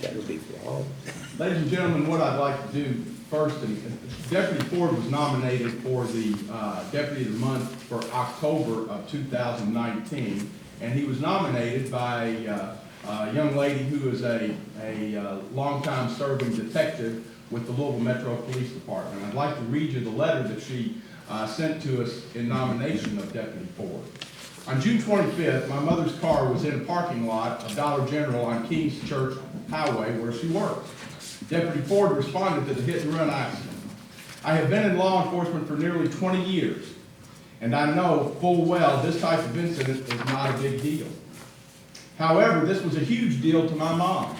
That'll be for all. Ladies and gentlemen, what I'd like to do first, Deputy Ford was nominated for the Deputy of the Month for October of 2019, and he was nominated by a young lady who is a longtime serving detective with the Louisville Metro Police Department. I'd like to read you the letter that she sent to us in nomination of Deputy Ford. On June 25th, my mother's car was in a parking lot of Dollar General on Kings Church Highway where she works. Deputy Ford responded to the hit and run accident. I have been in law enforcement for nearly 20 years, and I know full well this type of incident is not a big deal. However, this was a huge deal to my mom.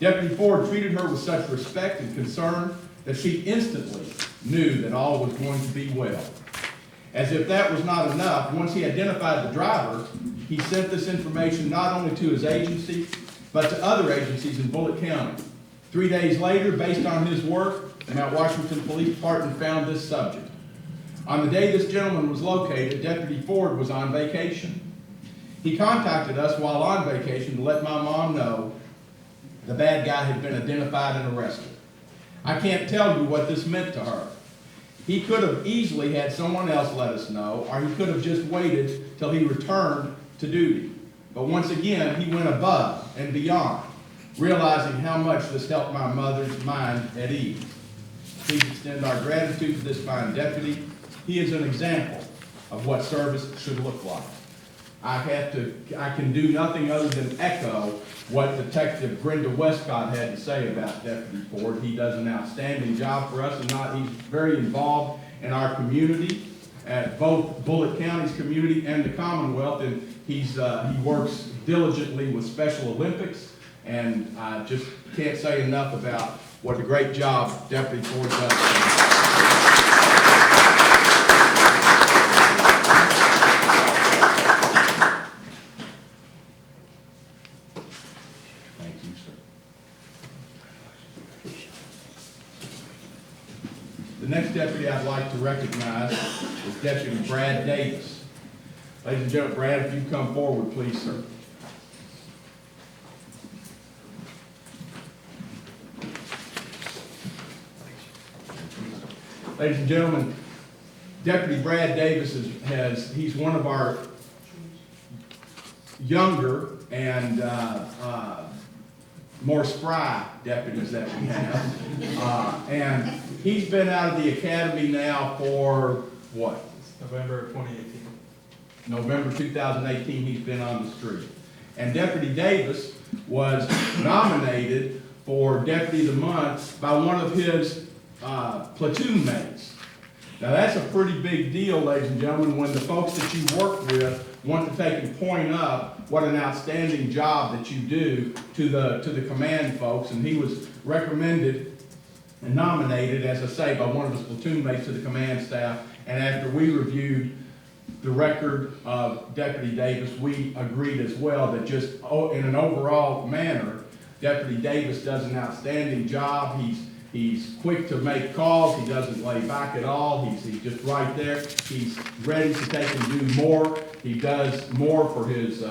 Deputy Ford treated her with such respect and concern that she instantly knew that all was going to be well. As if that was not enough, once he identified the driver, he sent this information not only to his agency, but to other agencies in Bullitt County. 3 days later, based on his work, the Mount Washington Police Department found this subject. On the day this gentleman was located, Deputy Ford was on vacation. He contacted us while on vacation to let my mom know the bad guy had been identified and arrested. I can't tell you what this meant to her. He could have easily had someone else let us know, or he could have just waited till he returned to duty. But once again, he went above and beyond, realizing how much this helped my mother's mind at ease. Please extend our gratitude to this fine deputy. He is an example of what service should look like. I can do nothing other than echo what Detective Brenda Westcott had to say about Deputy Ford. He does an outstanding job for us, and he's very involved in our community, at both Bullitt County's community and the Commonwealth, and he works diligently with Special Olympics, and I just can't say enough about what a great job Deputy Ford does. The next deputy I'd like to recognize is Deputy Brad Davis. Ladies and gentlemen, Brad, if you come forward, please, sir. Ladies and gentlemen, Deputy Brad Davis he's one of our younger and more spry deputies that we have. And he's been out of the academy now for what? November 2018. November 2018, he's been on the street. And Deputy Davis was nominated for Deputy of the Month by one of his platoon mates. Now that's a pretty big deal, ladies and gentlemen, when the folks that you work with want to take and point up what an outstanding job that you do to the command folks. And he was recommended and nominated, as I say, by one of his platoon mates to the command staff. And after we reviewed the record of Deputy Davis, we agreed as well that just in an overall manner, Deputy Davis does an outstanding job. He's quick to make calls. He doesn't lay back at all. He's just right there. He's ready to take and do more. He does more for his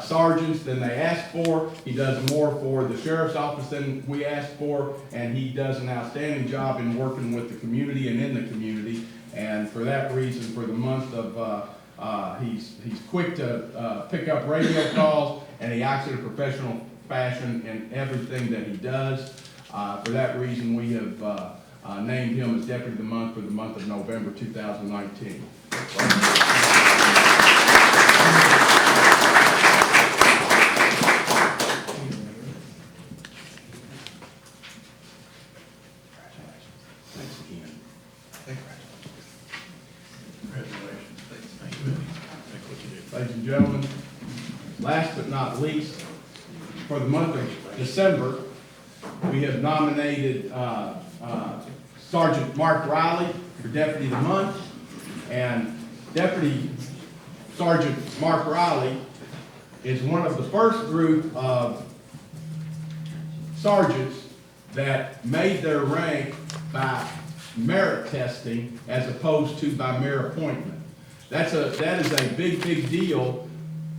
sergeants than they ask for. He does more for the sheriff's office than we ask for. And he does an outstanding job in working with the community and in the community. And for that reason, for the month of, he's quick to pick up radio calls, and he acts in a professional fashion in everything that he does. For that reason, we have named him as Deputy of the Month for the month of November 2019. Thanks again. Ladies and gentlemen, last but not least, for the month of December, we have nominated Sergeant Mark Riley for Deputy of the Month. And Deputy Sergeant Mark Riley is one of the first group of sergeants that made their rank by merit testing as opposed to by mere appointment. That is a big, big deal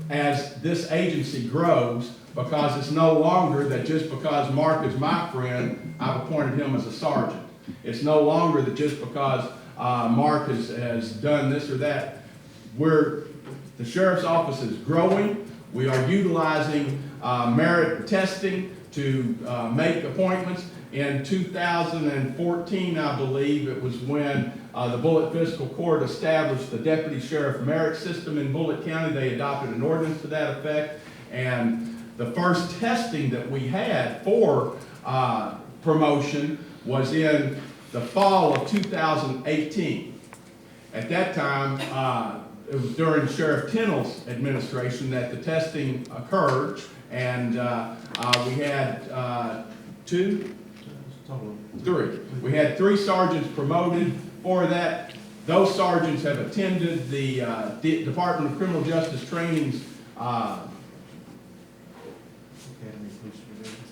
as this agency grows. because it's no longer that just because Mark is my friend, I've appointed him as a sergeant. It's no longer that just because Mark has done this or that. The sheriff's office is growing. We are utilizing merit testing to make appointments. In 2014, I believe, it was when the Bullitt Fiscal Court established the deputy sheriff merit system in Bullitt County. They adopted an ordinance to that effect. And the first testing that we had for promotion was in the fall of 2018. At that time, it was during Sheriff Tennell's administration that the testing occurred, and we had we had 3 sergeants promoted for that. Those sergeants have attended the Department of Criminal Justice Training's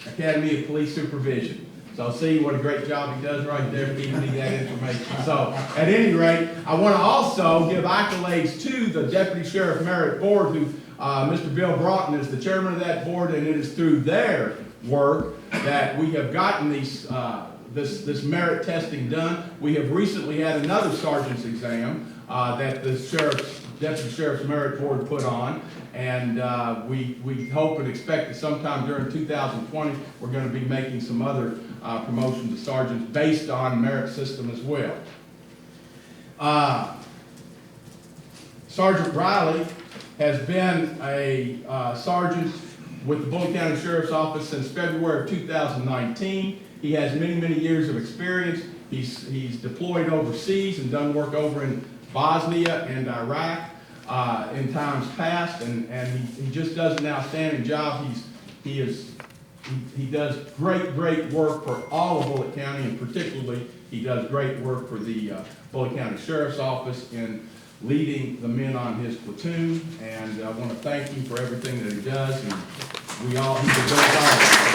Academy of Police Supervision. So see what a great job he does right there giving me that information. So at any rate, I want to also give accolades to the Deputy Sheriff Merit Board, who Mr. Bill Broughton is the chairman of that board, and it is through their work that we have gotten these this merit testing done. We have recently had another sergeant's exam that the Deputy Sheriff's Merit Board put on, and we hope and expect that sometime during 2020 we're going to be making some other promotions to sergeants based on merit system as well. Sergeant Riley has been a sergeant with the Bullitt County Sheriff's Office since February of 2019. He has many, many years of experience. He's deployed overseas and done work over in Bosnia and Iraq in times past, and he just does an outstanding job. He does great work for all of Bullitt County, and particularly he does great work for the Bullitt County Sheriff's Office in leading the men on his platoon, and I want to thank him for everything that he does, and he's a great guy.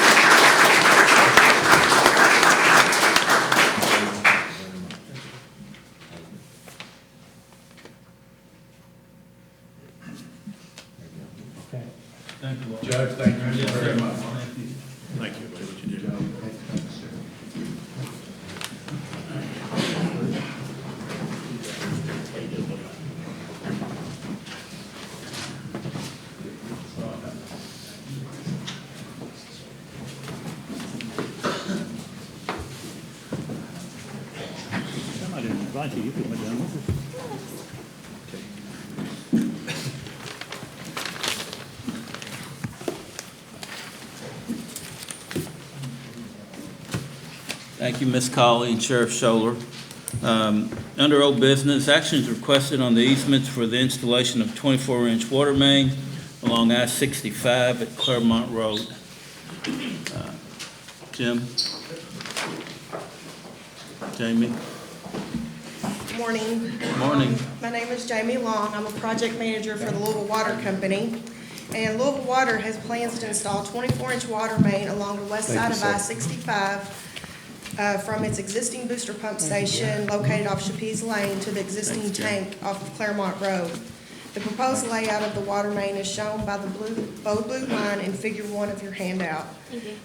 Thank you, Lord. Judge, thank you Yes, very sir. much. Thank you. Thank you, buddy, what you did. I didn't invite you, you put me down with us. Thank you, Ms. Colley and Sheriff Scholler. Under old business, actions requested on the easements for the installation of 24-inch water main along I-65 at Claremont Road. Jim? Jamie? Morning. Morning. My name is Jamie Long. I'm a project manager for the Louisville Water Company. And Louisville Water has plans to install 24-inch water main along the west side of I-65 from its existing booster pump station located off Chapiz Lane to the existing tank off of Claremont Road. The proposed layout of the water main is shown by the bold blue line in Figure 1 of your handout.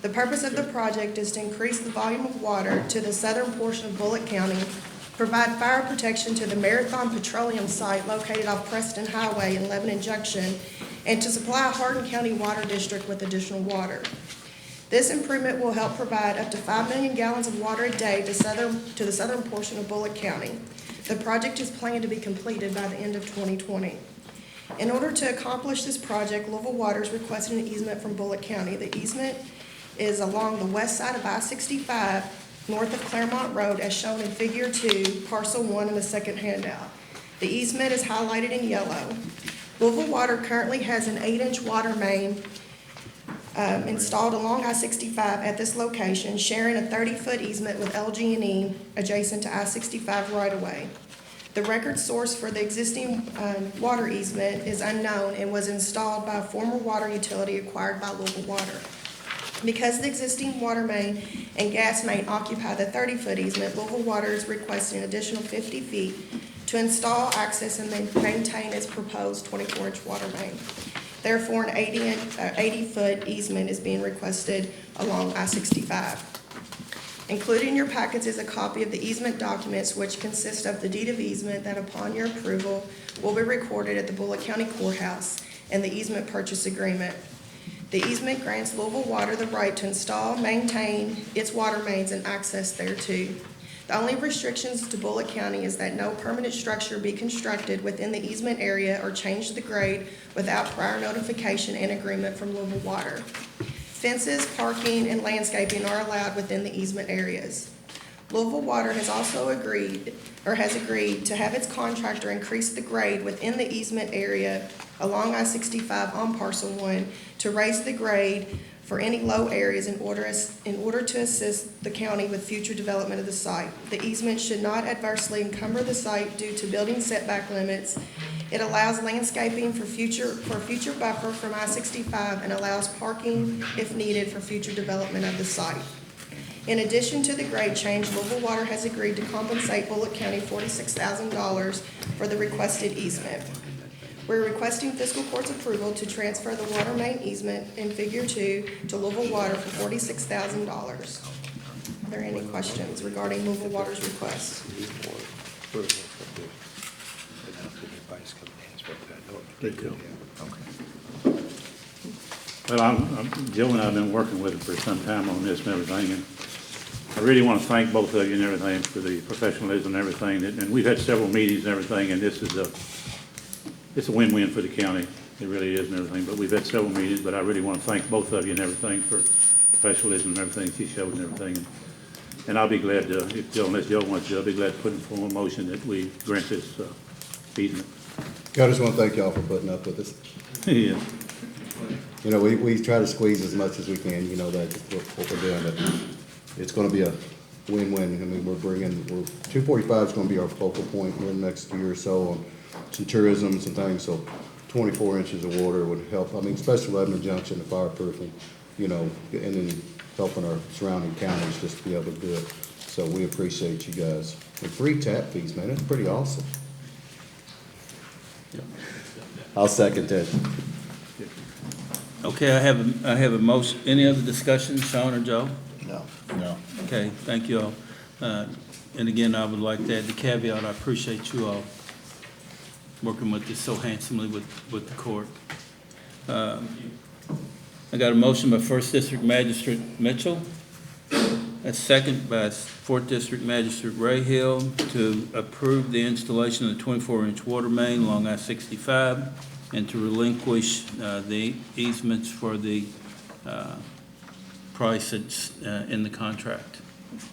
The purpose of the project is to increase the volume of water to the southern portion of Bullitt County, provide fire protection to the Marathon Petroleum site located off Preston Highway and Lebanon Junction, and to supply Hardin County Water District with additional water. This improvement will help provide up to 5 million gallons of water a day to the southern portion of Bullitt County. The project is planned to be completed by the end of 2020. In order to accomplish this project, Louisville Water is requesting an easement from Bullitt County. The easement is along the west side of I-65, north of Claremont Road, as shown in Figure 2, Parcel 1 in the second handout. The easement is highlighted in yellow. Louisville Water currently has an 8-inch water main installed along I-65 at this location, sharing a 30-foot easement with LG&E adjacent to I-65 right-of-way. The record source for the existing water easement is unknown and was installed by a former water utility acquired by Louisville Water. Because the existing water main and gas main occupy the 30-foot easement, Louisville Water is requesting an additional 50 feet to install, access, and maintain its proposed 24-inch water main. Therefore, an 80-foot easement is being requested along I-65. Included in your packets is a copy of the easement documents, which consist of the deed of easement that upon your approval will be recorded at the Bullitt County Courthouse, and the easement purchase agreement. The easement grants Louisville Water the right to install, maintain its water mains and access thereto. The only restrictions to Bullitt County is that no permanent structure be constructed within the easement area or change the grade without prior notification and agreement from Louisville Water. Fences, parking, and landscaping are allowed within the easement areas. Louisville Water has also agreed to have its contractor increase the grade within the easement area along I-65 on parcel 1 to raise the grade for any low areas in order to assist the county with future development of the site. The easement should not adversely encumber the site due to building setback limits. It allows landscaping for future buffer from I-65 and allows parking if needed for future development of the site. In addition to the grade change, Louisville Water has agreed to compensate Bullitt County $46,000 for the requested easement. We're requesting fiscal court's approval to transfer the water main easement in Figure 2 to Louisville Water for $46,000. Are there any questions regarding Louisville Water's request? Well, Joe and I have been working with him for some time on this and everything, and I really want to thank both of you and everything for the professionalism and everything. And we've had several meetings and everything, and it's a win-win for the county. It really is and everything, but we've had several meetings, but I really want to thank both of you and everything for professionalism and everything she showed and everything. And I'll be glad to, unless Joe wants to, I'll be glad to put in form a motion that we grant this easement. I just want to thank y'all for putting up with us. Yeah. You know, we try to squeeze as much as we can, you know, that's what we're doing. But it's going to be a win-win. I mean, 245 is going to be our focal point in the next year or so on some tourism and some things. So 24 inches of water would help. I mean, especially Lebanon Junction, the fireproofing, you know, and then helping our surrounding counties just to be able to do it. So we appreciate you guys. And free tap fees, man, that's pretty awesome. I'll second that. Okay, I have a motion. Any other discussion, Sean or Joe? No. Okay, thank you all. And again, I would like to add the caveat, I appreciate you all working with this so handsomely with the court. I got a motion by First District Magistrate Mitchell, a second by Fourth District Magistrate Ray Hill to approve the installation of the 24-inch water main along I-65 and to relinquish the easements for the price that's in the contract.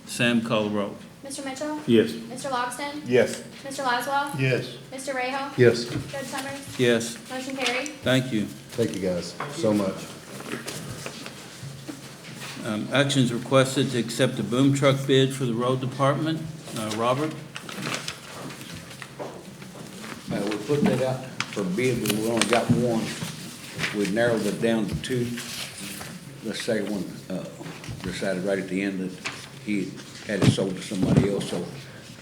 Sam, call the roll. Mr. Mitchell? Yes. Mr. Logston? Yes. Mr. Laswell? Yes. Mr. Rahal? Yes. Judge Summers? Yes, Motion carried. thank you. Thank you guys so much. Actions requested to accept a boom truck bid for the road department. Robert? We put that out for bid, but we only got one. We narrowed it down to two. The second one decided right at the end that he had it sold to somebody else, so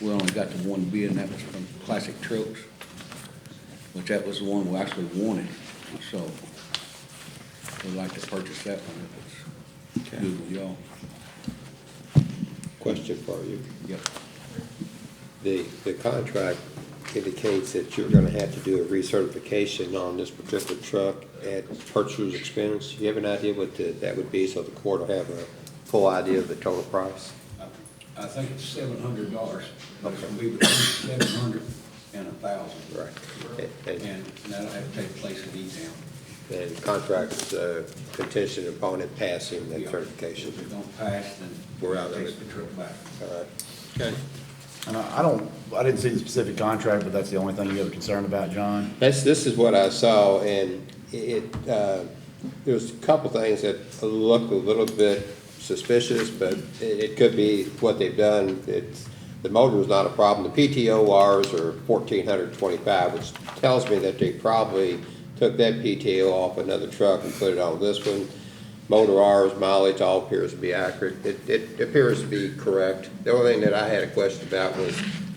we only got the one bid, and that was from Classic Trucks, which that was the one we actually wanted. So we'd like to purchase that one if it's good with y'all. Question for you. Yep. The contract indicates that you're gonna have to do a recertification on this particular truck at purchaser's expense. Do you have an idea what that would be, so the court will have a full idea of the total price? I think it's $700, but it's gonna be between $700 and $1,000. Right. And that'll have to take place at E-Town. And contract's contingent upon it passing that Yeah. certification. If it don't pass, then We're out of takes it. the truck back. All right. Okay. I didn't see the specific contract, but that's the only thing you have a concern about, John? This is what I saw, and there's a couple things that look a little bit suspicious, but it could be what they've done. The motor is not a problem. The PTORs are 1,425, which tells me that they probably took that PTO off another truck and put it on this one. Motor R's, mileage, all appears to be accurate. It appears to be correct. The only thing that I had a question about was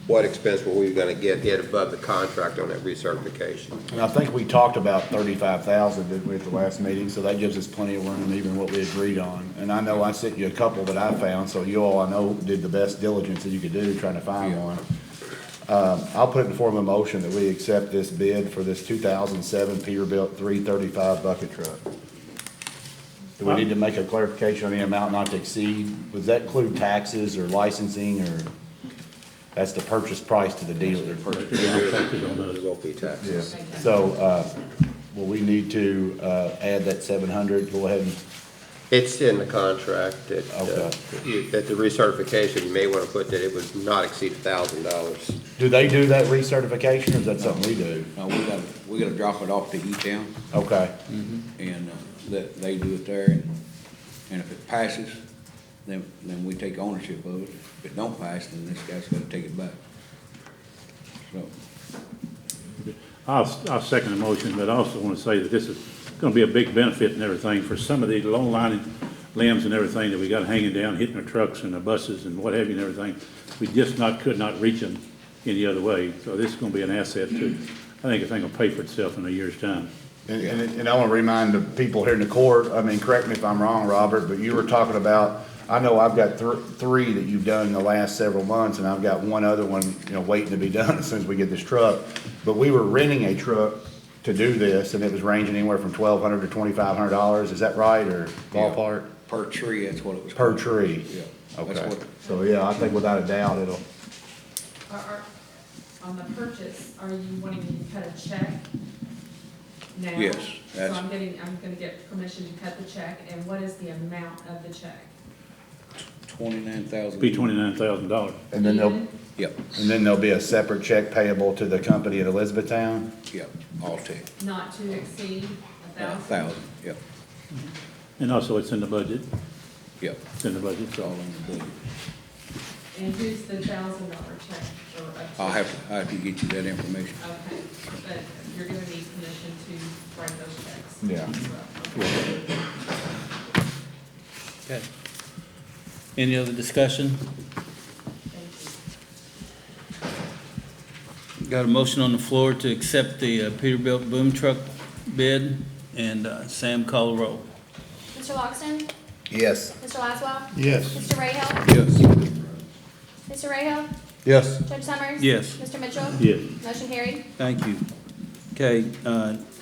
what expense were we gonna get above the contract on that recertification. And I think we talked about 35,000, didn't we, at the last meeting, so that gives us plenty of room, even what we agreed on. And I know I sent you a couple that I found, so you all, I know, did the best diligence that you could do trying to find one. I'll put it in the form of a motion that we accept this bid for this 2007 Peterbilt 335 bucket truck. Do we need to make a clarification on the amount not to exceed? Does that include taxes or licensing, or that's the purchase price to the dealer? There won't be Yeah, taxes. so, will we need to, add that 700, go ahead and, It's in the contract that, Okay. that the recertification, you may wanna put that it would not exceed $1,000. do they do that recertification, or is that something we do? No, we gotta drop it off to E-Town, Okay, and, they do it there, and if it passes, then we take ownership of it. If it don't pass, then this guy's gotta take it back. So, I'll second the motion, but I also want to say that this is going to be a big benefit and everything for some of the low-lying limbs and everything that we got hanging down, hitting our trucks and the buses and what have you and everything. We just could not reach them any other way. So this is going to be an asset too. I think the thing will pay for itself in a year's time. and I wanna remind the people here in the court, I mean, correct me if I'm wrong, Robert, but you were talking about, I know I've got three that you've done in the last several months, and I've got one other one, waiting to be done as soon as we get this truck. But we were renting a truck to do this, and it was ranging anywhere from $1,200 to $2,500, is that right, or ballpark? per tree, that's what it was. Per called. tree? Yeah. That's Okay, what- so yeah, I think without a doubt, it'll, On the purchase, are you wanting me to cut a check now? Yes, So that's- I'm gonna get permission to cut the check, and what is the amount of the check? 29,000. Be $29,000. and then Yep, there'll be a separate check payable to the company at Elizabethtown? yep, all take, Not to exceed 1,000? 1,000, yep, And also it's in the budget. yep, It's in the budget, it's all so. in the budget. And who's the $1,000 check, or up to? I have to get you that information. Okay, but you're gonna need permission to write those checks? Yeah. as well. Okay. Okay. Any other discussion? Thank you. Got a motion on the floor to accept the Peterbilt boom truck bid, and Sam call the roll. Mr. Logston? Yes. Mr. Laswell? Yes. Mr. Rahal? Yes. Mr. Rahal? Yes. Judge Summers? Yes. Mr. Mitchell? Yes. Motion carried. Thank you. Okay,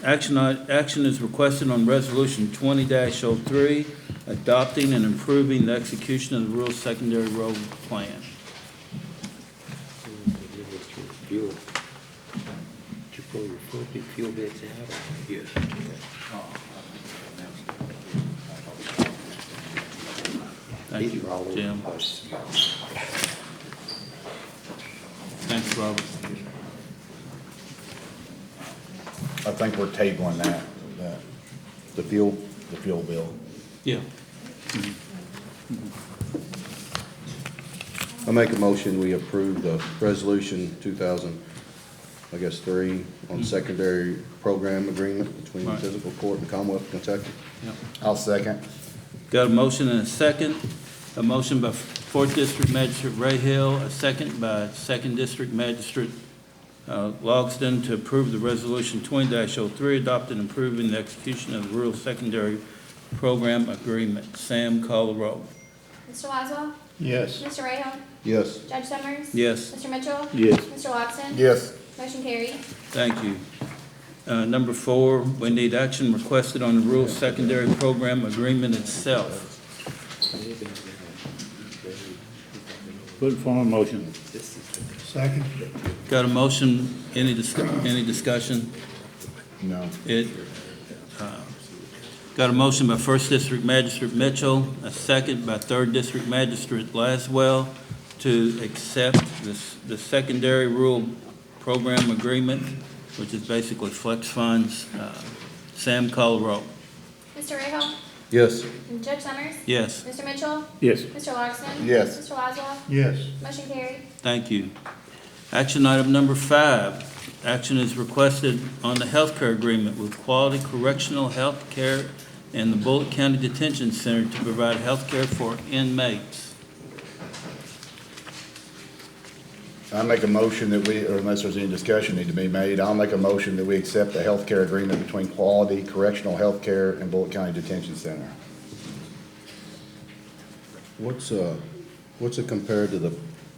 action is requested on Resolution 20-03, adopting and improving the execution of the rural secondary road plan. Fuel. Did you pull your fuel bids out? Yes. Thank you, Jim. Thanks, Robert. I think we're tabling that, the fuel bill. Yeah. I make a motion, we approve the resolution 3 on secondary program agreement between Right. Fiscal Court and Commonwealth of Kentucky. I'll second. Got a motion and a second. A motion by 4th District Magistrate Ray Hill, a second by 2nd District Magistrate Logston to approve the resolution 20-03, adopting and approving the execution of the rural secondary program agreement. Sam, call the roll. Mr. Laswell? Yes. Mr. Rahal? Yes. Judge Summers? Yes. Mr. Mitchell? Yes. Mr. Logston? Yes. Motion carried. Thank you. Number 4, we need action requested on the rural secondary program agreement itself. Put in form of motion. Second. Got a motion, any discussion? No. Got a motion by 1st District Magistrate Mitchell, a second by 3rd District Magistrate Laswell to accept the secondary rural program agreement, which is basically flex funds. Sam, call the roll. Mr. Rahal? Yes. Judge Summers? Yes, Mr. Mitchell? Yes. Mr. Logston? Yes. Mr. Laswell? Yes. Motion carried. thank you. Action item number 5, action is requested on the healthcare agreement with Quality Correctional Health Care and the Bullitt County Detention Center to provide health care for inmates. I make a motion that we, or unless there's any discussion need to be made, I'll make a motion that we accept the healthcare agreement between Quality Correctional Healthcare and Bullitt County Detention Center. What's it compared to the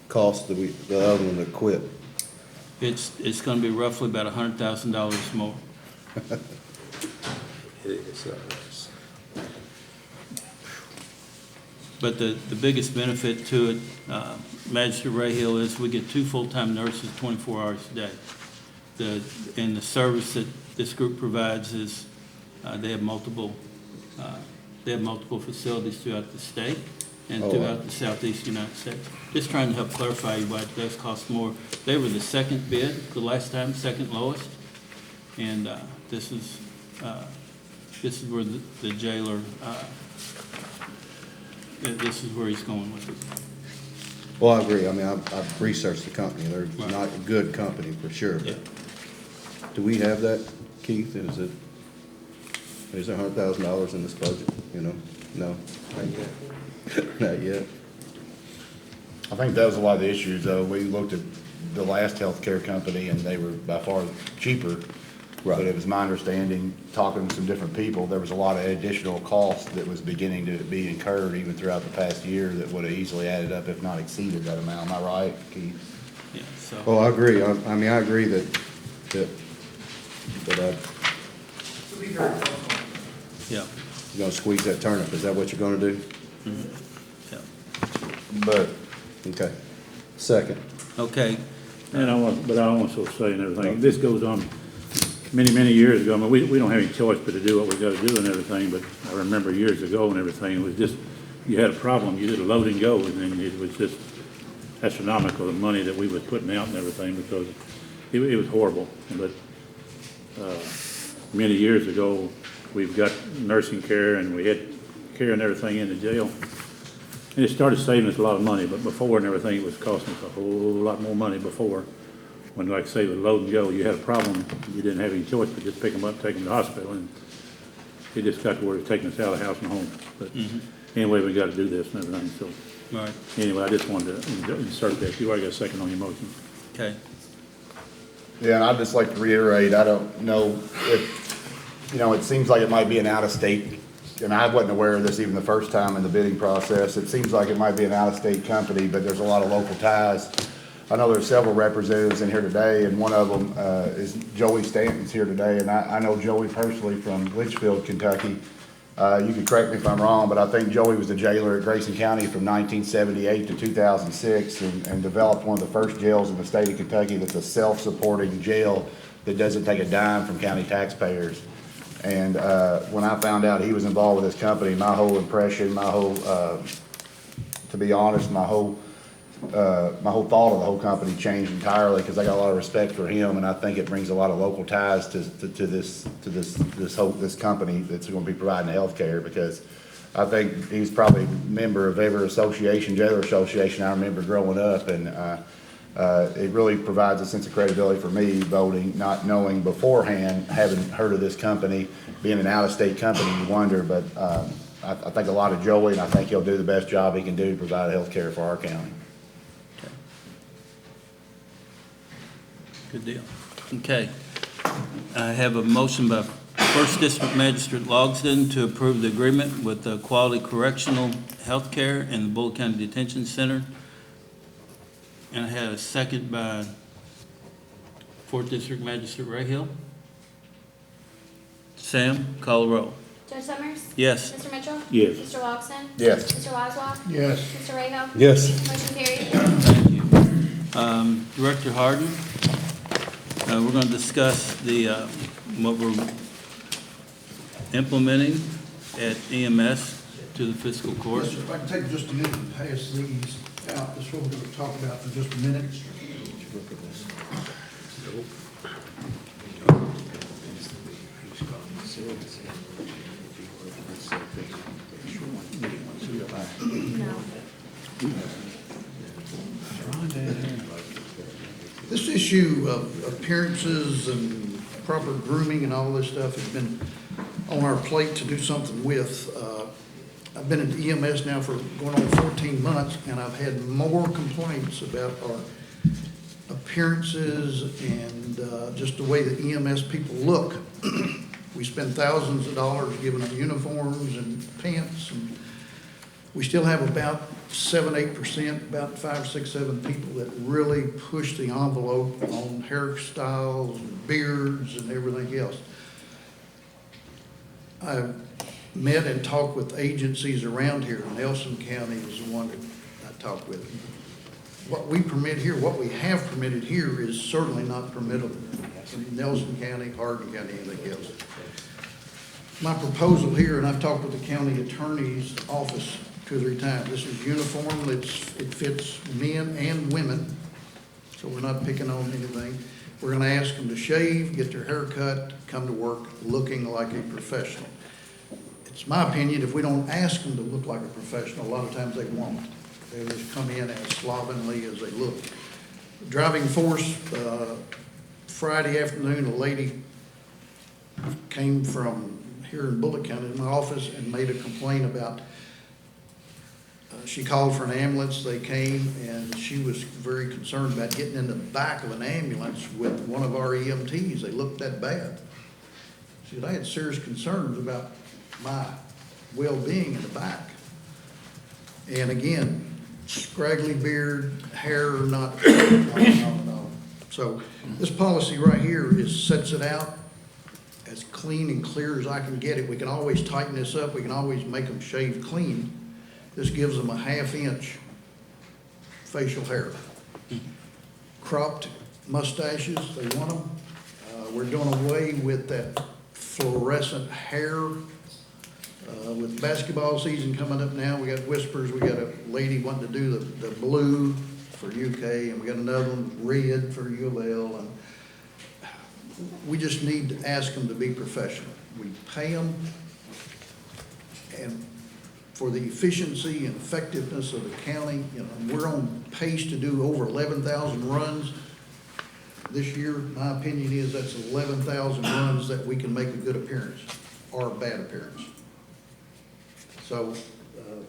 cost that the other one that quit? It's gonna be roughly about $100,000 more. But the biggest benefit to it, Magistrate Rayhill, is we get 2 full-time nurses 24 hours a day. And the service that this group provides is, they have multiple facilities throughout the state and throughout the southeast United States. Just trying to help clarify why it does cost more. They were the second bid the last time, second lowest. And this is where the jailer, this is where he's going with it. Well, I agree. I mean, I've researched the company. They're not a good company for sure. Yeah. Do we have that, Keith? Is there $100,000 in this budget? You know? No? Not yet. Not yet. I think that was a lot of the issues, though. We looked at the last healthcare company, and they were by far cheaper. But it was my understanding, talking to some different people, there was a lot of additional cost that was beginning to be incurred even throughout the past year that would have easily added up, if not exceeded that amount. Am I right, Keith? Yeah, so. Oh, I agree. I mean, I agree that Yeah. you're gonna squeeze that turnip. Is that what you're gonna do? Yeah. But Okay. Second. Okay, And I also say and everything, this goes on many, many years ago. I mean, we don't have any choice but to do what we gotta do and everything, but I remember years ago and everything, it was just, you had a problem, you did a load and go, and then it was just astronomical, the money that we was putting out and everything, because it was horrible. But, many years ago, we've got nursing care and we had care and everything in the jail. And it started saving us a lot of money, but before and everything, it was costing us a whole lot more money before. When, like I say, with load and go, you had a problem, you didn't have any choice but just pick them up, take them to the hospital, and it just got to where it was taking us out of the house and home. But anyway, we got to do this and everything, so. all right, Anyway, I just wanted to insert that. You already got a second on your motion. okay. yeah, and I'd just like to reiterate, I don't know if, it seems like it might be an out-of-state, and I wasn't aware of this even the first time in the bidding process. It seems like it might be an out-of-state company, but there's a lot of local ties. I know there's several representatives in here today, and one of them is Joey Stanton's here today, and I know Joey personally from Litchfield, Kentucky. You can correct me if I'm wrong, but I think Joey was the jailer at Grayson County from 1978 to 2006 and developed one of the first jails in the state of Kentucky that's a self-supporting jail that doesn't take a dime from county taxpayers. And when I found out he was involved with this company, my whole impression, to be honest, my whole thought of the whole company changed entirely, because I got a lot of respect for him, and I think it brings a lot of local ties to this company that's going to be providing health care, because I think he's probably a member of every association, jailer association I remember growing up, and it really provides a sense of credibility for me voting, not knowing beforehand, having heard of this company, being an out-of-state company, you wonder, but I think a lot of Joey, and I think he'll do the best job he can do to provide health care for our county. Good deal. Okay. I have a motion by First District Magistrate Logsdon to approve the agreement with the Quality Correctional Healthcare and the Bullitt County Detention Center. And I had a second by Fourth District Magistrate Rayhill. Sam, call the roll. Judge Summers? Yes. Mr. Mitchell? Yes. Mr. Logsdon? Yes. Mr. Wazwa? Yes. Mr. Rayhill? Yes. Motion carried. Thank you. Director Harden, we're going to discuss what we're implementing at EMS to the fiscal court. Yes, sir. If I can take just a minute and pass these out, that's what we're going to talk about for just a minute. This issue of appearances and proper grooming and all this stuff has been on our plate to do something with. I've been in EMS now for going on 14 months, and I've had more complaints about our appearances and just the way that EMS people look. We spend thousands of dollars giving them uniforms and pants, and we still have about 7-8%, about 5, 6, 7 people that really push the envelope on hairstyles and beards and everything else. I've met and talked with agencies around here. Nelson County is the one that I talked with. What we permit here, what we have permitted here is certainly not permissible in Nelson County, Hardin County, anything else. My proposal here, and I've talked with the county attorney's office 2 or 3 times, this is uniform, it fits men and women, so we're not picking on anything. We're gonna ask them to shave, get their hair cut, come to work looking like a professional. It's my opinion, if we don't ask them to look like a professional, a lot of times they won't. They'll just come in as slovenly as they look. Driving force, Friday afternoon, a lady came from here in Bullitt County in my office and made a complaint about, she called for an ambulance, they came, and she was very concerned about getting in the back of an ambulance with one of our EMTs. They looked that bad. She said, I had serious concerns about my well-being in the back. And again, scraggly beard, hair not, no. So this policy right here sets it out as clean and clear as I can get it. We can always tighten this up. We can always make them shave clean. This gives them a 1/2 inch facial hair. Cropped mustaches, they want them. We're doing away with that fluorescent hair. With basketball season coming up now, we got Whispers, we got a lady wanting to do the blue for UK, and we got another one, red for U of L, and we just need to ask them to be professional. We pay them, and for the efficiency and effectiveness of the county, you know, we're on pace to do over 11,000 runs this year. My opinion is that's 11,000 runs that we can make a good appearance or a bad appearance. So,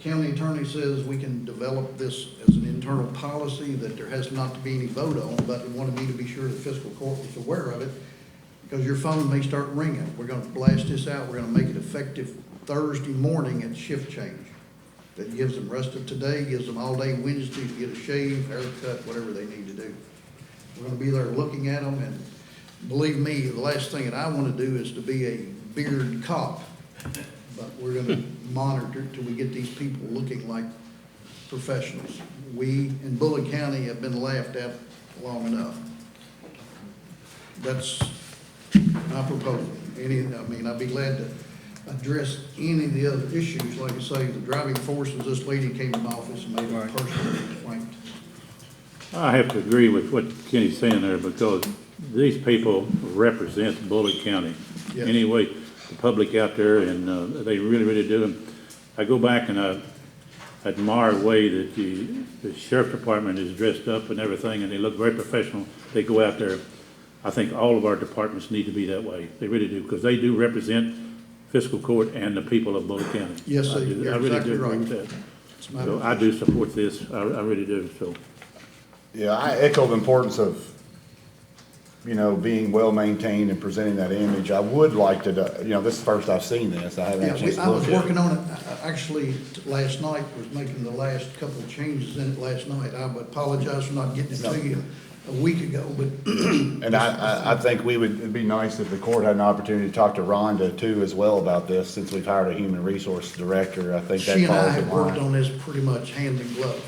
county attorney says we can develop this as an internal policy, that there has not to be any vote on, but he wanted me to be sure the fiscal court was aware of it, because your phone may start ringing. We're gonna blast this out, we're gonna make it effective Thursday morning at shift change. That gives them rest of today, gives them all day Wednesday to get a shave, haircut, whatever they need to do. We're gonna be there looking at them, and believe me, the last thing that I wanna do is to be a beard cop. But we're gonna monitor till we get these people looking like professionals. We in Bullitt County have been laughed at long enough. That's my proposal. I'd be glad to address any of the other issues. Like I say, the driving forces, this lady came in office and made a personal complaint. I have to agree with what Kenny's saying there, because these people represent Bullitt County. Yes. Anyway, the public out there, and they really, really do. And I go back and I admire the way that the sheriff department is dressed up and everything, and they look very professional. They go out there. I think all of our departments need to be that way. They really do, because they do represent fiscal court and the people of Bullitt County. Yes, I you're really exactly do agree right. with that. It's my So I do support this. I really do, so. Yeah, I echo the importance of, you know, being well-maintained and presenting that image. I would like to, this is the first I've seen this. I haven't Yeah, actually I was looked at it. working on it, actually, last night, was making the last couple of changes in it last night. I apologize for not getting it to you a week ago, but. And I think it'd be nice if the court had an opportunity to talk to Rhonda too as well about this, since we've hired a human resource director. I think that She and I falls in have worked line. on this pretty much hand in glove.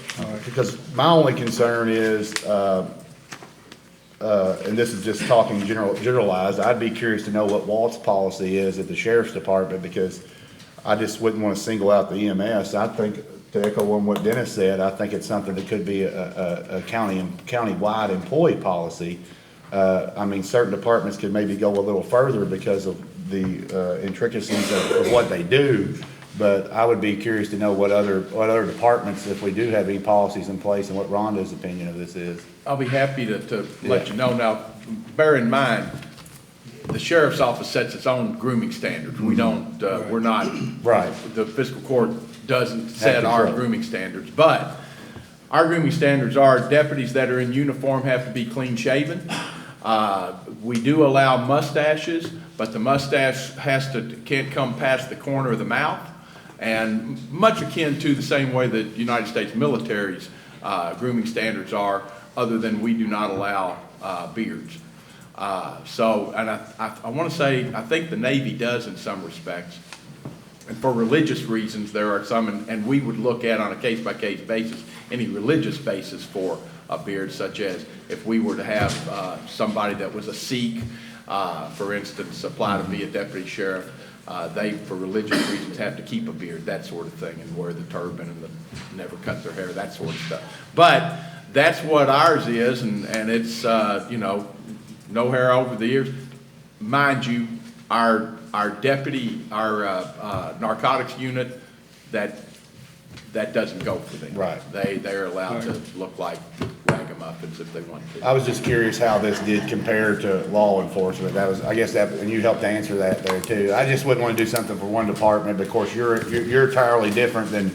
Because my only concern is, and this is just talking generalized, I'd be curious to know what Walt's policy is at the sheriff's department, because I just wouldn't want to single out the EMS. I think, to echo on what Dennis said, I think it's something that could be a county-wide employee policy. Certain departments could maybe go a little further because of the intricacies of what they do. But I would be curious to know what other departments, if we do have any policies in place, and what Rhonda's opinion of this is. I'll be happy to let you know. Now, bear in mind, the sheriff's office sets its own grooming standards. We don't, we're not. Right. The fiscal court doesn't set our grooming standards. But our grooming standards are deputies that are in uniform have to be clean shaven. We do allow mustaches, but the mustache can't come past the corner of the mouth. And much akin to the same way that United States military's grooming standards are, other than we do not allow beards. And I want to say, I think the Navy does in some respects. And for religious reasons, there are some, and we would look at on a case-by-case basis, any religious basis for a beard, such as if we were to have somebody that was a Sikh, for instance, apply to be a deputy sheriff, they, for religious reasons, have to keep a beard, that sort of thing, and wear the turban and never cut their hair, that sort of stuff. But that's what ours is, and it's, you know, no hair over the ears. Mind you, our deputy, our narcotics unit, that doesn't go for them. Right. They're allowed to look like ragamuffins if they want to. I was just curious how this did compare to law enforcement. That was, I guess that, and you helped answer that there too. I just wouldn't want to do something for one department, but of course, you're entirely different than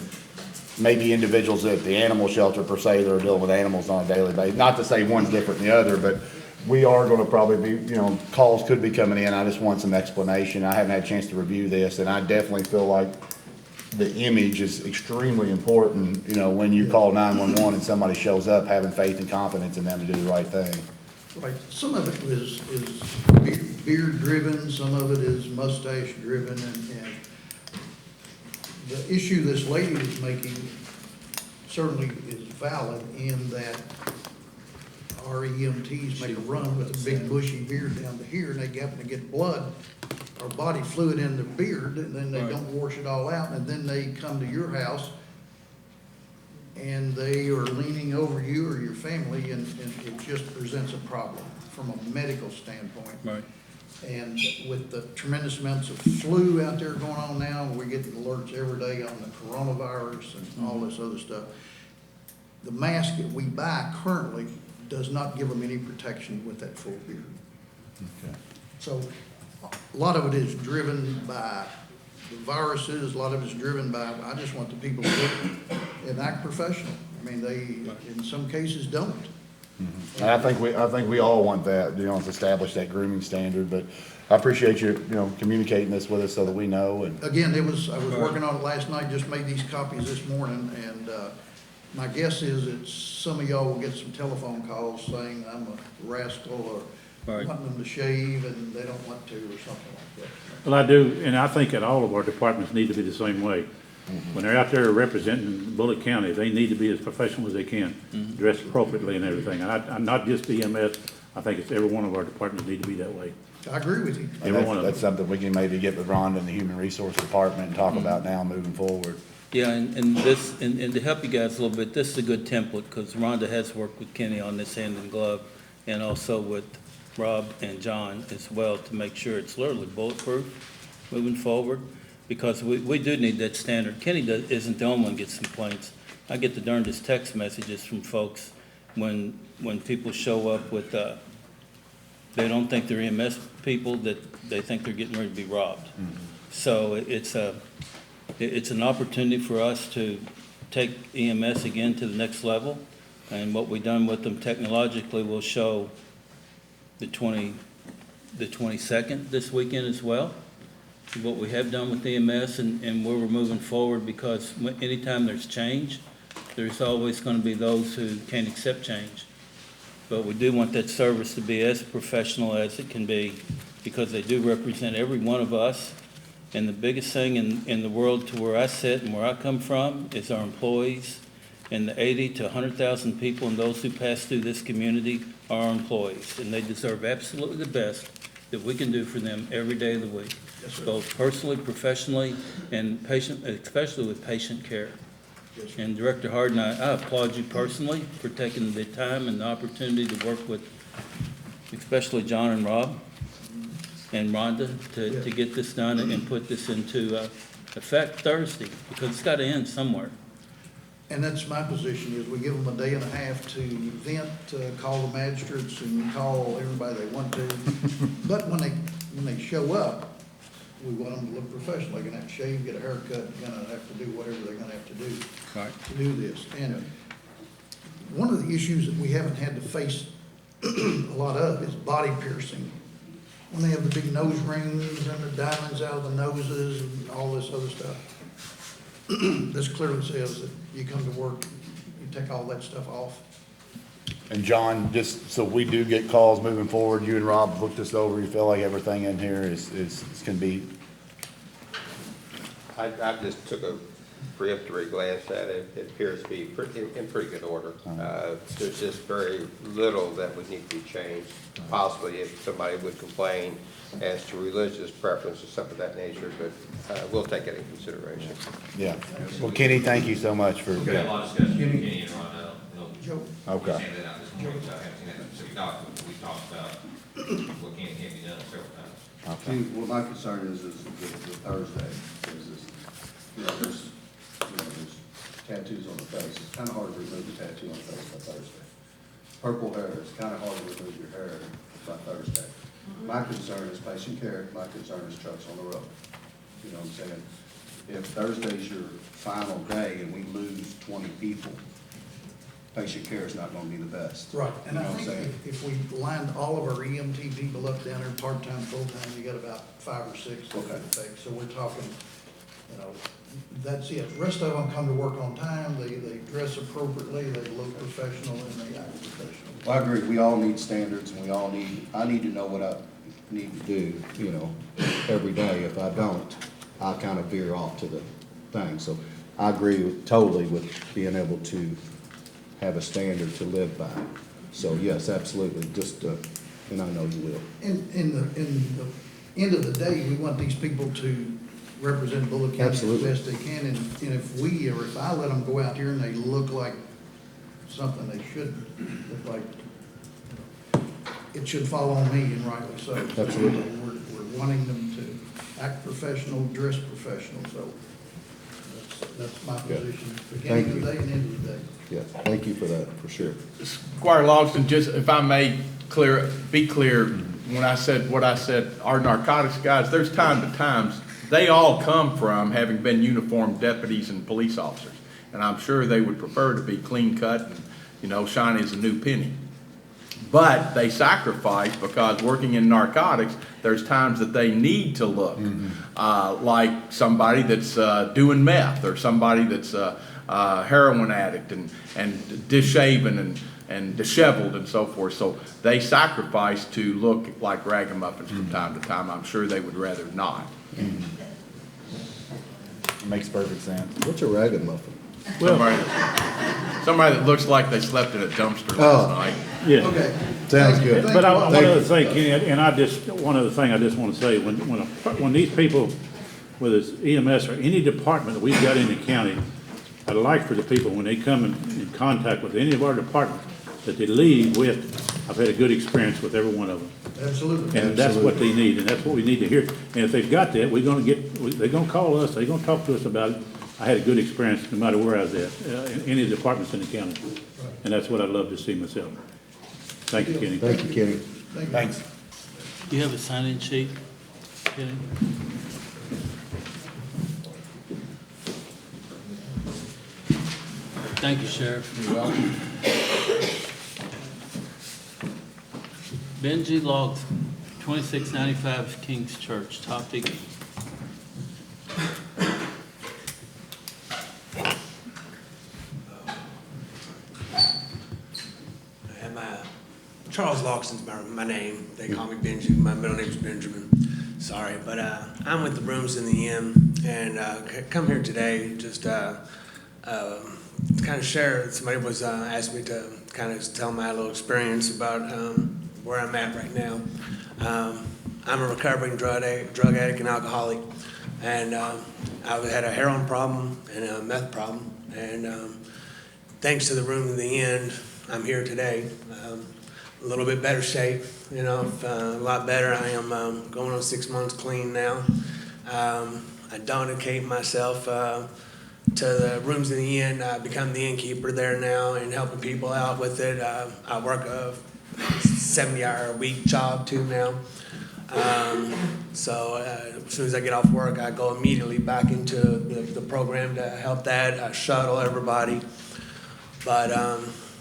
maybe individuals at the animal shelter per se that are dealing with animals on a daily basis. Not to say one's different than the other, but we are gonna probably be, you know, calls could be coming in. I just want some explanation. I haven't had a chance to review this, and I definitely feel like the image is extremely important, you know, when you call 911 and somebody shows up, having faith and confidence in them to do the right thing. Right, some of it is beard driven, some of it is mustache driven, and the issue this lady is making certainly is valid in that our EMTs make a run with a big bushy beard down to here, and they happen to get blood or body fluid in their beard, and then they don't wash it all out, and then they come to your house and they are leaning over you or your family, and it just presents a problem from a medical standpoint. Right. And with the tremendous amounts of flu out there going on now, we're getting alerts every day on the coronavirus and all this other stuff. The mask that we buy currently does not give them any protection with that full beard. Okay. So a lot of it is driven by the viruses, a lot of it is driven by, I just want the people to look and act professional. I mean, they, in some cases, don't. And I think we all want that, you know, to establish that grooming standard, but I appreciate you, you know, communicating this with us so that we know. And Again, I was working on it last night, just made these copies this morning, and my guess is that some of y'all will get some telephone calls saying I'm a rascal or wanting them to shave and they don't want to, or something like that. Well, I do, and I think that all of our departments need to be the same way. When they're out there representing Bullitt County, they need to be as professional as they can, dressed appropriately and everything. And I'm not just EMS, I think it's every one of our departments need to be that way. I agree with you. Every one of that's them. something we can maybe get with Rhonda and the Human Resource Department and talk about now moving forward. Yeah, and this, and to help you guys a little bit, this is a good template, because Rhonda has worked with Kenny on this hand in glove, and also with Rob and John as well, to make sure it's literally bulletproof moving forward, because we do need that standard. Kenny isn't the only one who gets complaints. I get the darndest text messages from folks when people show up with, they don't think they're EMS people, that they think they're getting ready to be robbed. So it's an opportunity for us to take EMS again to the next level, and what we've done with them technologically will show the 22nd this weekend as well, what we have done with EMS and where we're moving forward, because anytime there's change, there's always going to be those who can't accept change. But we do want that service to be as professional as it can be, because they do represent every one of us. And the biggest thing in the world, to where I sit and where I come from, is our employees. And the 80 to 100,000 people and those who pass through this community are our employees. And they deserve absolutely the best that we can do for them every day of the week, both personally, professionally, and especially with patient care. And Director Harden, I applaud you personally for taking the time and the opportunity to work with, especially John and Rob and Rhonda, to get this done and put this into effect Thursday, because it's got to end somewhere. And that's my position, is we give them a day and a half to vent, call the magistrates and call everybody they want to. But when they show up, we want them to look professional. They're gonna have to shave, get a haircut, gonna have to do whatever they're gonna have to do to do this. And one of the issues that we haven't had to face a lot of is body piercing. When they have the big nose rings and the diamonds out of the noses and all this other stuff. This clearly says that you come to work, you take all that stuff off. And John, just so we do get calls moving forward, you and Rob looked this over, you feel like everything in here is can be, I just took a peremptory glance at it. It appears to be in pretty good order. There's just very little that would need to be changed. Possibly if somebody would complain as to religious preference or something of that nature, but we'll take it into consideration. yeah. Well, Kenny, thank you so much for. We had a lot of discussion with Kenny and Ron, Joe. Okay. Saying that out this morning, so I haven't seen that specific document, but we talked about what can and can't be done several times. Okay. What my concern is the Thursday, there's tattoos on the face. It's kind of hard to remove the tattoo on the face by Thursday. Purple hair, it's kind of hard to remove your hair by Thursday. My concern is patient care, my concern is trucks on the road. You know what I'm saying? If Thursday's your final day and we lose 20 people, patient care is not gonna be the best. Right, and You I know what I'm think saying? if we lined all of our EMT people up down there, part-time, full-time, you got about 5 or 6 that Okay. would take. So we're talking, that's it. The rest of them come to work on time, they dress appropriately, they look professional, and they act professional. Well, I agree, we all need standards and I need to know what I need to do, every day. If I don't, I kind of veer off to the thing. So I agree totally with being able to have a standard to live by. So yes, absolutely, and I know you will. In the end of the day, we want these people to represent Bullitt County as Absolutely. best they can, and if I let them go out here and they look like something they shouldn't, look like, it should fall on me, and rightly so. Absolutely. We're wanting them to act professional, dress professional, so that's my position, beginning Thank of the you. day and end of the day. Yeah, thank you for that, for sure. Squire Logston, just if I may be clear, when I said what I said, our narcotics guys, there's times, they all come from having been uniformed deputies and police officers. And I'm sure they would prefer to be clean cut and, shiny as a new penny. But they sacrifice because working in narcotics, there's times that they need to look like somebody that's doing meth or somebody that's a heroin addict and disshaven and disheveled and so forth. So they sacrifice to look like ragamuffins from time to time. I'm sure they would rather not. Makes perfect sense. What's a ragamuffin? Somebody that looks like they slept in a dumpster last night. Yeah. Okay. Sounds good. But one Thank other you. thing, Kenny, and one other thing I just want to say, when these people, whether it's EMS or any department that we've got in the county, I'd like for the people, when they come in contact with any of our departments, that they leave with, I've had a good experience with every one of them. Absolutely. And that's what they need, and that's what we need to hear. And if they've got that, they're gonna call us, they're gonna talk to us about it. I had a good experience no matter where I was at, in any of the departments in the county. And that's what I'd love to see myself. Thank you, Kenny. Thank you, Kenny. Thanks. Do you have a sign-in sheet, Kenny? Thank you, Sheriff. You're welcome. Benji Logs, 2695 King's Church, Topeka. Charles Loxton's my name. They call me Benji. My middle name's Benjamin. Sorry, but I'm with the Rooms in the Inn, and come here today just to kind of share. Somebody was asked me to kind of tell my little experience about where I'm at right now. I'm a recovering drug addict and alcoholic, and I had a heroin problem and a meth problem, and thanks to the Room in the Inn, I'm here today. A little bit better shape, a lot better. I am going on 6 months clean now. I dedicate myself to the Rooms in the Inn. I become the innkeeper there now and helping people out with it. I work a 70-hour-a-week job too now. So as soon as I get off work, I go immediately back into the program to help that. I shuttle everybody. But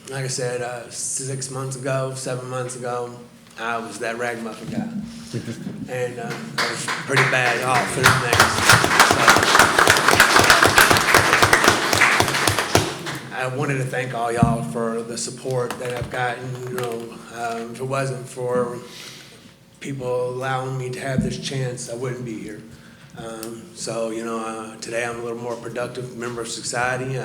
like I said, 6 months ago, 7 months ago, I was that ragamuffin guy. And I was pretty bad off and things. I wanted to thank all y'all for the support that I've gotten. You know, if it wasn't for people allowing me to have this chance, I wouldn't be here. So, you know, today I'm a little more productive member of society.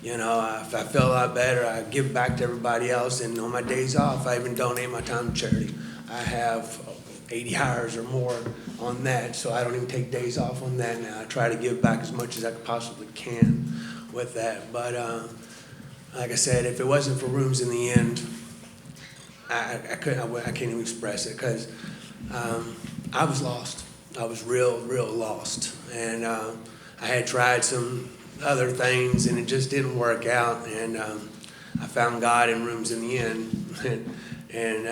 You know, I feel a lot better. I give back to everybody else, and on my days off, I even donate my time to charity. I have 80 hours or more on that, so I don't even take days off on that now. I try to give back as much as I possibly can with that. But like I said, if it wasn't for Rooms in the End, I can't even express it, because I was lost. I was real lost, and I had tried some other things, and it just didn't work out. And I found God in Rooms in the End, and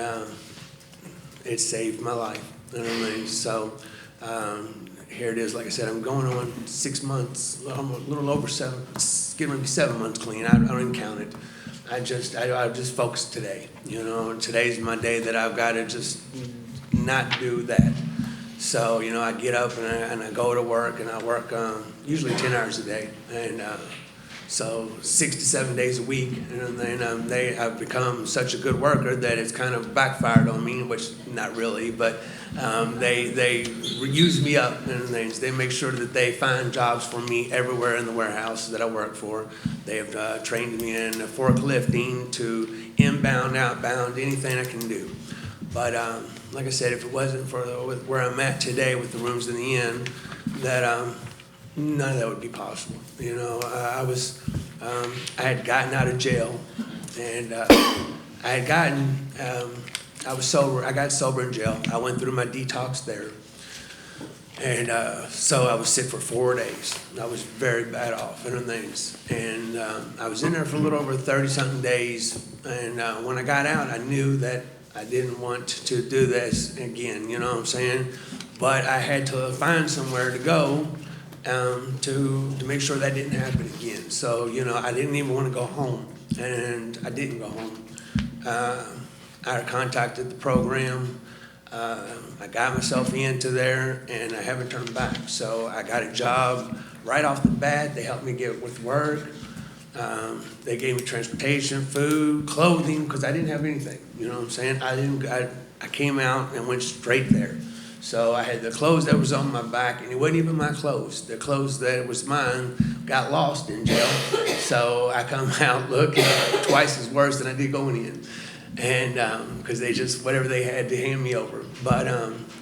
it saved my life. You know what I mean? So here it is. Like I said, I'm going on 6 months, a little over 7. It's getting to be 7 months clean. I don't even count it. I just focus today. You know, and today's my day that I've got to just not do that. So, you know, I get up and I go to work, and I work usually 10 hours a day, and so 6 to 7 days a week. And then they have become such a good worker that it's kind of backfired on me, which not really, but they use me up and things. They make sure that they find jobs for me everywhere in the warehouse that I work for. They have trained me in forklifting to inbound, outbound, anything I can do. But like I said, if it wasn't for where I'm at today with the Rooms in the End, that none of that would be possible. You know, I had gotten out of jail, and I was sober. I got sober in jail. I went through my detox there, and so I was sick for 4 days. I was very bad off and things, and I was in there for a little over 30-something days. And when I got out, I knew that I didn't want to do this again, you know what I'm saying? But I had to find somewhere to go to make sure that didn't happen again. So, you know, I didn't even want to go home, and I didn't go home. I contacted the program. I got myself into there, and I haven't turned back. So I got a job right off the bat. They helped me get with work. They gave me transportation, food, clothing, because I didn't have anything. You know what I'm saying? I came out and went straight there. So I had the clothes that was on my back, and it wasn't even my clothes. The clothes that was mine got lost in jail. So I come out looking twice as worse than I did going in. And because they just, whatever they had to hand me over. But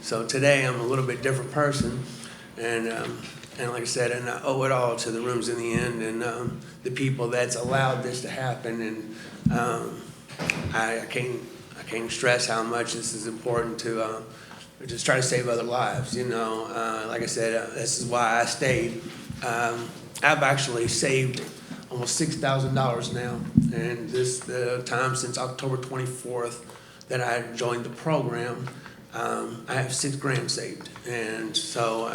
so today I'm a little bit different person. And like I said, and I owe it all to the Rooms in the End and the people that's allowed this to happen. And I can't stress how much this is important to just try to save other lives. You know, like I said, this is why I stayed. I've actually saved almost $6,000 now, and this time since October 24th that I joined the program, I have $6,000 saved. And so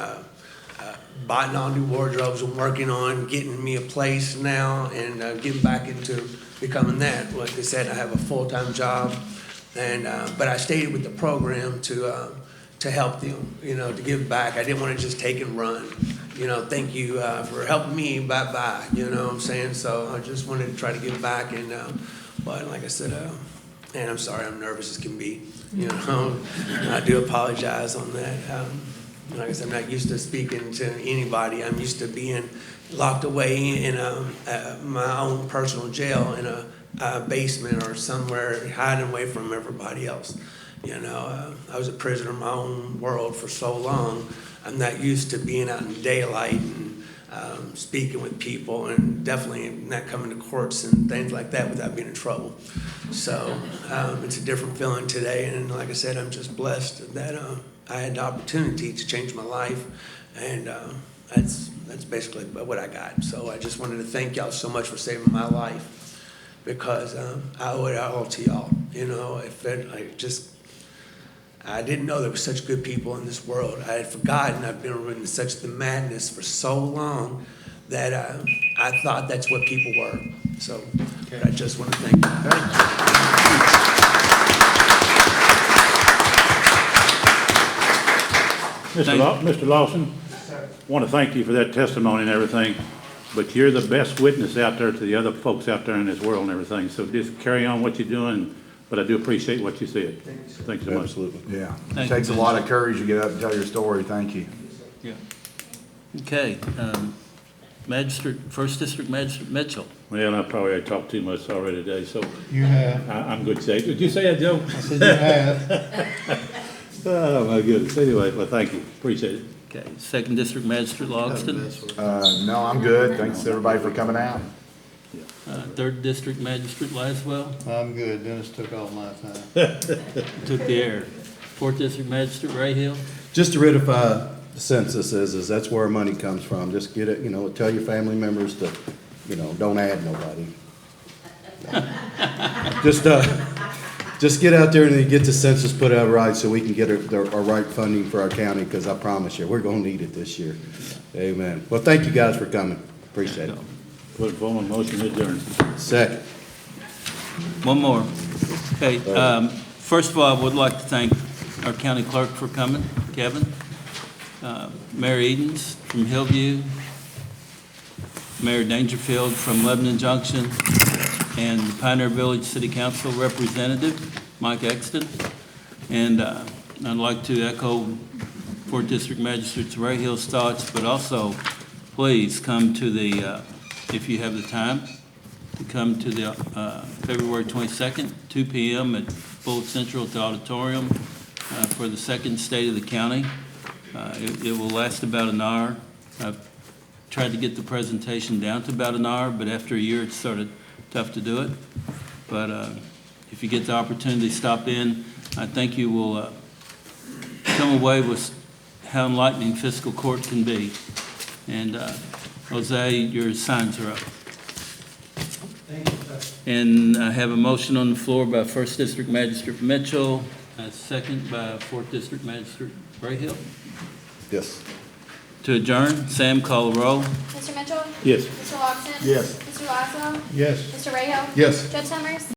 buying all new wardrobes. I'm working on getting me a place now and getting back into becoming that. Like I said, I have a full-time job, and but I stayed with the program to help them, you know, to give back. I didn't want to just take and run. You know, thank you for helping me, bye-bye, you know what I'm saying? So I just wanted to try to give back, and but like I said, and I'm sorry, I'm nervous as can be, you know. I do apologize on that. Like I said, I'm not used to speaking to anybody. I'm used to being locked away in my own personal jail in a basement or somewhere, hiding away from everybody else. You know, I was a prisoner in my own world for so long. I'm not used to being out in daylight and speaking with people, and definitely not coming to courts and things like that without being in trouble. So it's a different feeling today, and like I said, I'm just blessed that I had the opportunity to change my life, and that's basically what I got. So I just wanted to thank y'all so much for saving my life, because I owe it all to y'all. You know, I didn't know there were such good people in this world. I had forgotten. I've been in such the madness for so long that I thought that's what people were. So I just want to thank you. Mr. Lawson, want to thank you for that testimony and everything, but you're the best witness out there to the other folks out there in this world and everything, so just carry on what you're doing, but I do appreciate what you said. Thank you so much. Absolutely. Yeah. Thank It takes a you, lot of courage to get up and tell your story. Thank you. Yeah. Okay, Magistrate, First District Magistrate Mitchell. Well, I probably talked too much already today, so You have. I'm good shape. Did you say that, Joe? I said you have. Oh, my goodness. Anyway, well, thank you. Appreciate it. Okay, Second District Magistrate Logston. No, I'm good. Thanks everybody for coming out. Third District Magistrate Laswell. I'm good. Dennis took all my time. Took the air. Fourth District Magistrate Ray Hill. Just to ratify the census is that's where our money comes from. Just get it, tell your family members to, don't add nobody. Just get out there and get the census put out right so we can get our right funding for our county, because I promise you, we're gonna need it this year. Amen. Well, thank you guys for coming. Appreciate it. Put form a motion to adjourn. Second. One more. Okay, first of all, I would like to thank our county clerk for coming, Kevin. Mayor Edens from Hillview, Mayor Dangerfield from Lebanon Junction, and the Pioneer Village City Council Representative, Mike Exton. And I'd like to echo Fourth District Magistrate Ray Hill's thoughts, but also please come to the, if you have the time, to come to the February 22nd, 2 p.m. at Bullitt Central at the auditorium for the second State of the County. It will last about an hour. I've tried to get the presentation down to about an hour, but after a year, it's sort of tough to do it. But if you get the opportunity to stop in, I think you will come away with how enlightening fiscal court can be. And Jose, your signs are up. And I have a motion on the floor by First District Magistrate Mitchell, a second by Fourth District Magistrate Brayhill. Yes. To adjourn, Sam, call the roll. Mr. Mitchell? Yes. Mr. Lawson? Yes. Mr. Laszlo? Yes. Mr. Rahal? Yes. Judge Summers?